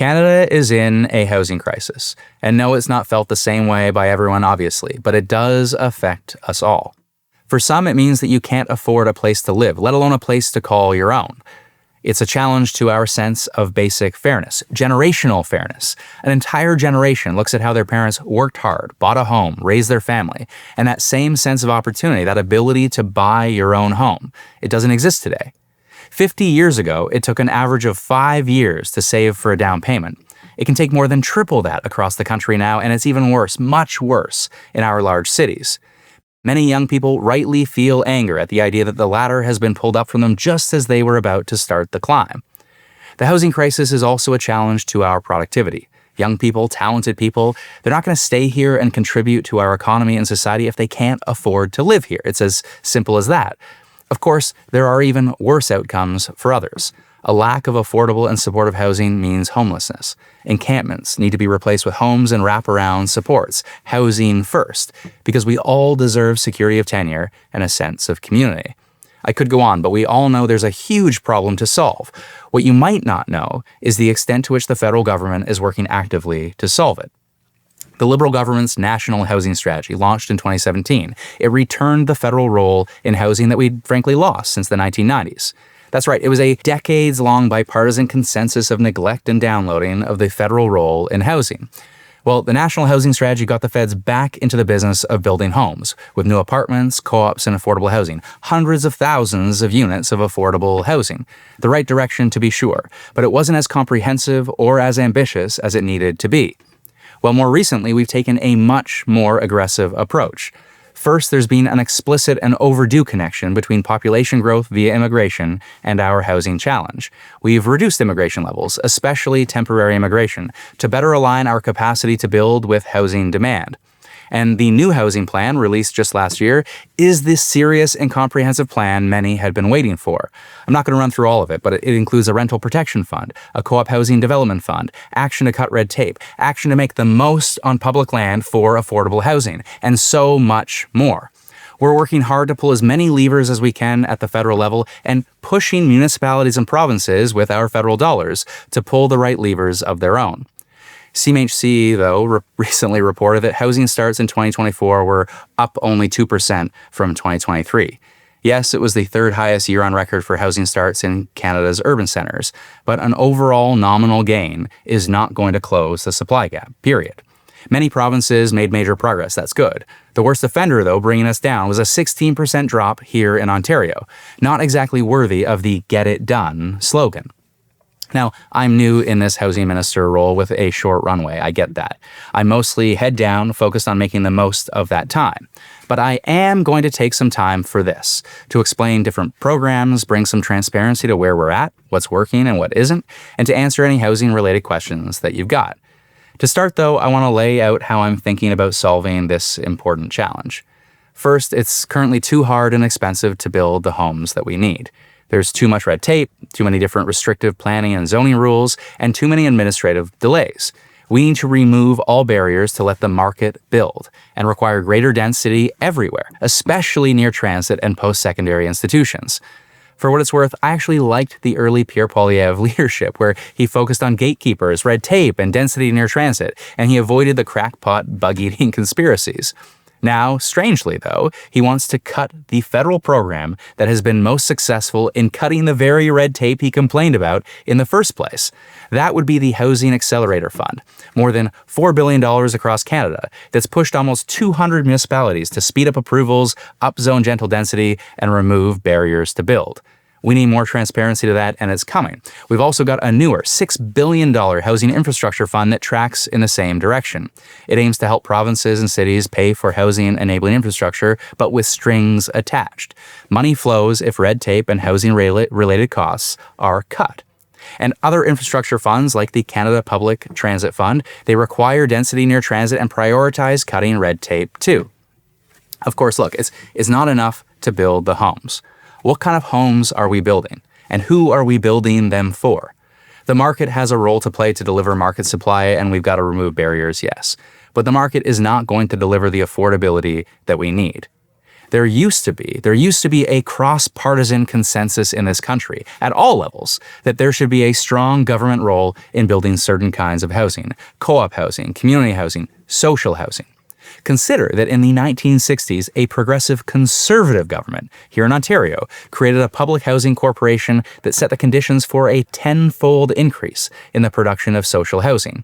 Canada is in a housing crisis. And no, it's not felt the same way by everyone, obviously, but it does affect us all. For some, it means that you can't afford a place to live, let alone a place to call your own. It's a challenge to our sense of basic fairness, generational fairness. An entire generation looks at how their parents worked hard, bought a home, raised their family, and that same sense of opportunity, that ability to buy your own home, it doesn't exist today. 50 years ago, it took an average of 5 years to save for a down payment. It can take more than triple that across the country now, and it's even worse, much worse, in our large cities. Many young people rightly feel anger at the idea that the ladder has been pulled up from them just as they were about to start the climb. The housing crisis is also a challenge to our productivity. Young people, talented people, they're not going to stay here and contribute to our economy and society if they can't afford to live here. It's as simple as that. Of course, there are even worse outcomes for others. A lack of affordable and supportive housing means homelessness. Encampments need to be replaced with homes and wraparound supports. Housing first, because we all deserve security of tenure and a sense of community. I could go on, but we all know there's a huge problem to solve. What you might not know is the extent to which the federal government is working actively to solve it. The Liberal government's National Housing Strategy, launched in 2017, it returned the federal role in housing that we'd frankly lost since the 1990s. That's right, it was a decades-long bipartisan consensus of neglect and downloading of the federal role in housing. Well, the National Housing Strategy got the feds back into the business of building homes, with new apartments, co-ops, and affordable housing. Hundreds of thousands of units of affordable housing. The right direction, to be sure, but it wasn't as comprehensive or as ambitious as it needed to be. Well, more recently, we've taken a much more aggressive approach. First, there's been an explicit and overdue connection between population growth via immigration and our housing challenge. We've reduced immigration levels, especially temporary immigration, to better align our capacity to build with housing demand. And the new housing plan, released just last year, is this serious and comprehensive plan many had been waiting for. I'm not going to run through all of it, but it includes a rental protection fund, a co-op housing development fund, action to cut red tape, action to make the most on public land for affordable housing, and so much more. We're working hard to pull as many levers as we can at the federal level and pushing municipalities and provinces with our federal dollars to pull the right levers of their own. CMHC, though, recently reported that housing starts in 2024 were up only 2% from 2023. Yes, it was the third highest year on record for housing starts in Canada's urban centres, but an overall nominal gain is not going to close the supply gap, period. Many provinces made major progress, that's good. The worst offender, though, bringing us down was a 16% drop here in Ontario, not exactly worthy of the "get it done" slogan. Now, I'm new in this housing minister role with a short runway, I get that. I'm mostly head down, focused on making the most of that time. But I am going to take some time for this, to explain different programs, bring some transparency to where we're at, what's working and what isn't, and to answer any housing-related questions that you've got. To start, though, I want to lay out how I'm thinking about solving this important challenge. First, it's currently too hard and expensive to build the homes that we need. There's too much red tape, too many different restrictive planning and zoning rules, and too many administrative delays. We need to remove all barriers to let the market build and require greater density everywhere, especially near transit and post-secondary institutions. For what it's worth, I actually liked the early Pierre Poilievre leadership, where he focused on gatekeepers, red tape, and density near transit, and he avoided the crackpot bug-eating conspiracies. Now, strangely though, he wants to cut the federal program that has been most successful in cutting the very red tape he complained about in the first place. That would be the Housing Accelerator Fund, more than $4 billion across Canada, that's pushed almost 200 municipalities to speed up approvals, upzone gentle density, and remove barriers to build. We need more transparency to that, and it's coming. We've also got a newer $6 billion housing infrastructure fund that tracks in the same direction. It aims to help provinces and cities pay for housing-enabling infrastructure, but with strings attached. Money flows if red tape and housing-related costs are cut. And other infrastructure funds, like the Canada Public Transit Fund, they require density near transit and prioritize cutting red tape too. Of course, look, it's not enough to build the homes. What kind of homes are we building? And who are we building them for? The market has a role to play to deliver market supply, and we've got to remove barriers, yes. But the market is not going to deliver the affordability that we need. There used to be a cross-partisan consensus in this country at all levels that there should be a strong government role in building certain kinds of housing: co-op housing, community housing, social housing. Consider that in the 1960s, a progressive conservative government here in Ontario created a public housing corporation that set the conditions for a tenfold increase in the production of social housing.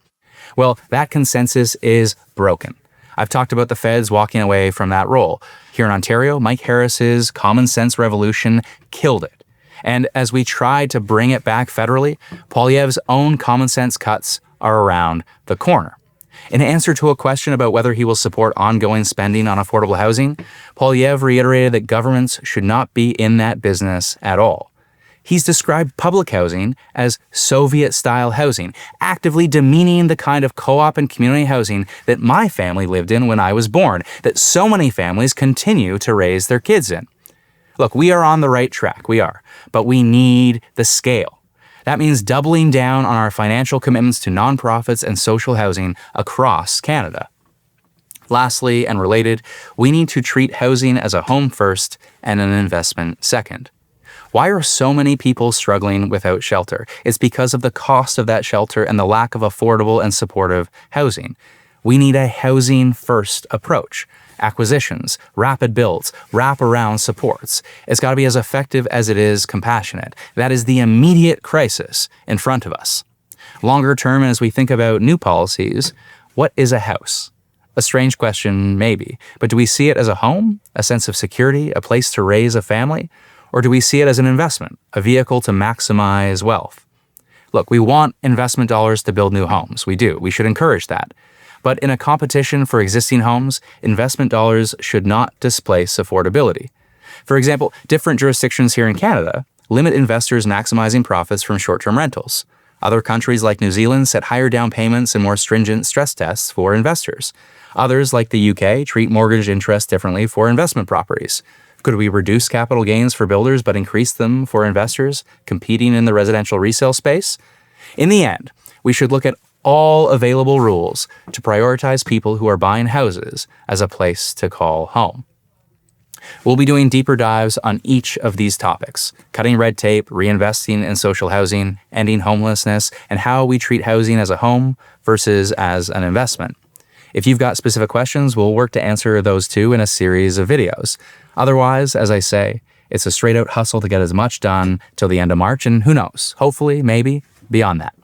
Well, that consensus is broken. I've talked about the feds walking away from that role. Here in Ontario, Mike Harris's common sense revolution killed it. And as we try to bring it back federally, Poilievre's own common sense cuts are around the corner. In answer to a question about whether he will support ongoing spending on affordable housing, Poilievre reiterated that governments should not be in that business at all. He's described public housing as Soviet-style housing, actively demeaning the kind of co-op and community housing that my family lived in when I was born, that so many families continue to raise their kids in. Look, we are on the right track, we are, but we need the scale. That means doubling down on our financial commitments to nonprofits and social housing across Canada. Lastly, and related, we need to treat housing as a home first and an investment second. Why are so many people struggling without shelter? It's because of the cost of that shelter and the lack of affordable and supportive housing. We need a housing first approach. Acquisitions, rapid builds, wraparound supports. It's got to be as effective as it is compassionate. That is the immediate crisis in front of us. Longer term, as we think about new policies, what is a house? A strange question, maybe, but do we see it as a home, a sense of security, a place to raise a family? Or do we see it as an investment, a vehicle to maximize wealth? Look, we want investment dollars to build new homes. We do. We should encourage that. But in a competition for existing homes, investment dollars should not displace affordability. For example, different jurisdictions here in Canada limit investors maximizing profits from short-term rentals. Other countries like New Zealand set higher down payments and more stringent stress tests for investors. Others, like the UK, treat mortgage interest differently for investment properties. Could we reduce capital gains for builders but increase them for investors competing in the residential resale space? In the end, we should look at all available rules to prioritize people who are buying houses as a place to call home. We'll be doing deeper dives on each of these topics: cutting red tape, reinvesting in social housing, ending homelessness, and how we treat housing as a home versus as an investment. If you've got specific questions, we'll work to answer those too in a series of videos. Otherwise, as I say, it's a straight out hustle to get as much done till the end of March, and who knows, hopefully, maybe, beyond that.